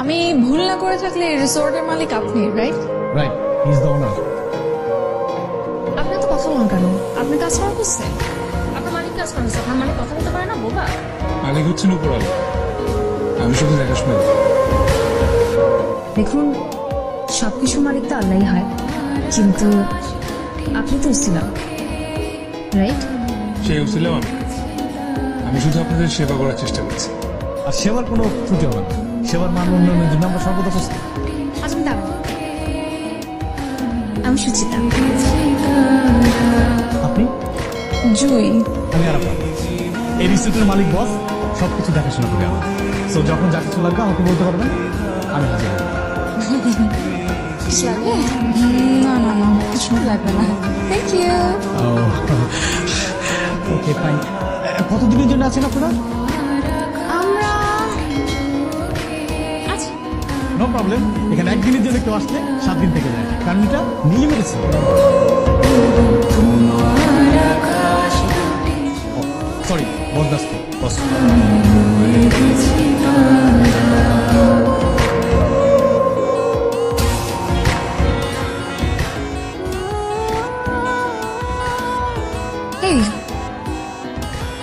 আমি ভুল না করে থাকলে রিসোর্টের মালিক আপনি, right? Right, he is the owner. আপনি তো কথা বলেন কেন? আপনি কাজ করা করছেন? আপনার মালিক কাজ করেন, আপনার মালিক কথা বলতে পারে না, বোবা? মালিক হচ্ছেন উপরালা, আমি শুধু দেখাশোনা করি। দেখুন, সবকিছু মালিক তো আল্লাহই হয়, কিন্তু আপনি তো ছিলাম, রাইট? সেই ছিলাম আমি শুধু আপনাদের সেবা করার চেষ্টা করছি। আর সেবার কোনো ত্রুটি হবে না, সেবার মান উন্নয়নের জন্য আমরা সর্বদা প্রস্তুত। আজম দাঁড়ান, আমি সুচিতা। আপনি? জুই। আমি আরাফাত। এই রিসোর্টের মালিক বস, সবকিছু দেখাশোনা করি আমার। সো যখন যা কিছু লাগবে আমাকে বলতে পারবেন, আমি হাজির হব। কিছু লাগবে? না না না, কিছু লাগবে না, থ্যাংক ইউ। Okay fine. কতদিনের জন্য আছেন আপনারা? আমরা আচ্ছা, নো প্রবলেম। এখানে একদিনের জন্য কেউ আসলে 7 দিন থেকে যায়, কারণ এটা নীল মেরেছে। সরি, বরদাস্ত বস। এই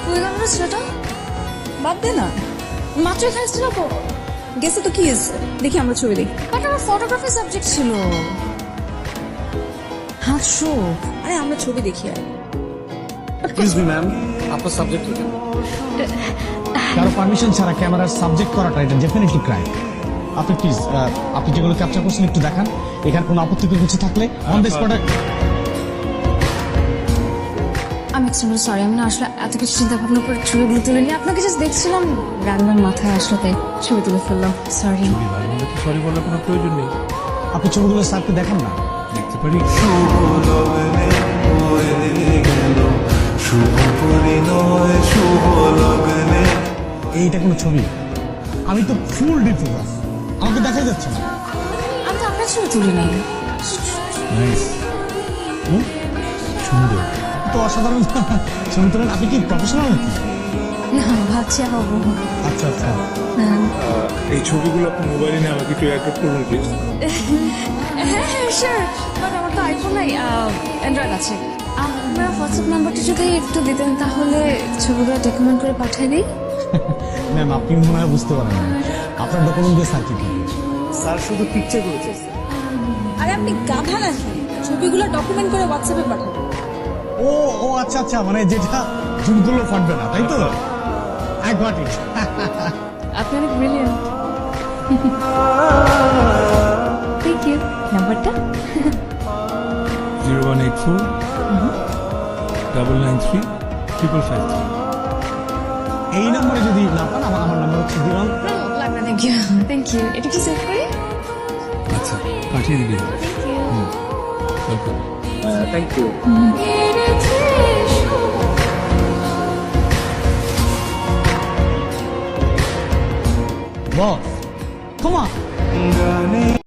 কই গেল রে ছেলেটা? বাদ দে না, মাত্র এখানে ছিল তো, গেছে তো কি হয়েছে, দেখি আমরা ছবি দেখি। বাট আমার ফটোগ্রাফি সাবজেক্ট ছিল। হাসো, আরে আমরা ছবি দেখি আর এক্সকিউজ মি ম্যাম, আপনার সাবজেক্ট কি? কারো পারমিশন ছাড়া ক্যামেরার সাবজেক্ট করাটা এটা ডেফিনেটলি ক্রাইম। আপনি প্লিজ, আপনি যেগুলো ক্যাপচার করছেন একটু দেখান। এখানে কোনো আপত্তিকর কিছু থাকলে অন দ্য স্পটে। আমি এক্সট্রিমলি সরি, আমি না আসলে এত কিছু চিন্তা ভাবনা করে ছবিগুলো তুলে নিয়ে আপনাকে জাস্ট দেখছিলাম, র্যান্ডম মাথায় আসলে তাই ছবি তুলে ফেললাম, সরি। সরি বলার কোনো প্রয়োজন নেই, আপনি ছবিগুলো স্যারকে দেখান না। দেখতে পারি। এইটা কোনো ছবি? আমি তো ফুল ডিটেলস, আমাকে দেখা যাচ্ছে না। আমি তো আপনার ছবি তুলি নাই। সুন্দর তো, অসাধারণ ছবি তোলেন। আপনি কি প্রফেশনাল নাকি? না, ভাবছি হবো। আচ্ছা আচ্ছা। এই ছবিগুলো আপনি মোবাইলে নিয়ে আমাকে একটু অ্যাড্রেস করুন প্লিজ। হ্যাঁ হ্যাঁ শিওর, বাট আমার তো আইফোন নাই, অ্যান্ড্রয়েড আছে। আপনার হোয়াটসঅ্যাপ নাম্বারটা যদি একটু দিতেন তাহলে ছবিগুলো ডকুমেন্ট করে পাঠিয়ে দিই। ম্যাম, আপনি মনে হয় বুঝতে পারেন না, আপনার ডকুমেন্ট দিয়ে স্যার কি করবে? স্যার শুধু পিকচার করেছে। আরে আপনি গাধা নাকি? ছবিগুলো ডকুমেন্ট করে হোয়াটসঅ্যাপে পাঠাবো। ও ও আচ্ছা আচ্ছা, মানে যেটা জুম করলেও ফাটবে না, তাই তো? I got it. আপনি অনেক ব্রিলিয়েন্ট। Thank you. নাম্বারটা 0184 993 555। এই নম্বরে যদি না পান, আমার নাম্বার হচ্ছে দিলাম। লাগবে, থ্যাংক ইউ। থ্যাংক ইউ, এটা কি সেভ করি? আচ্ছা, পাঠিয়ে দিবি। ওয়েলকাম। Thank you. বস,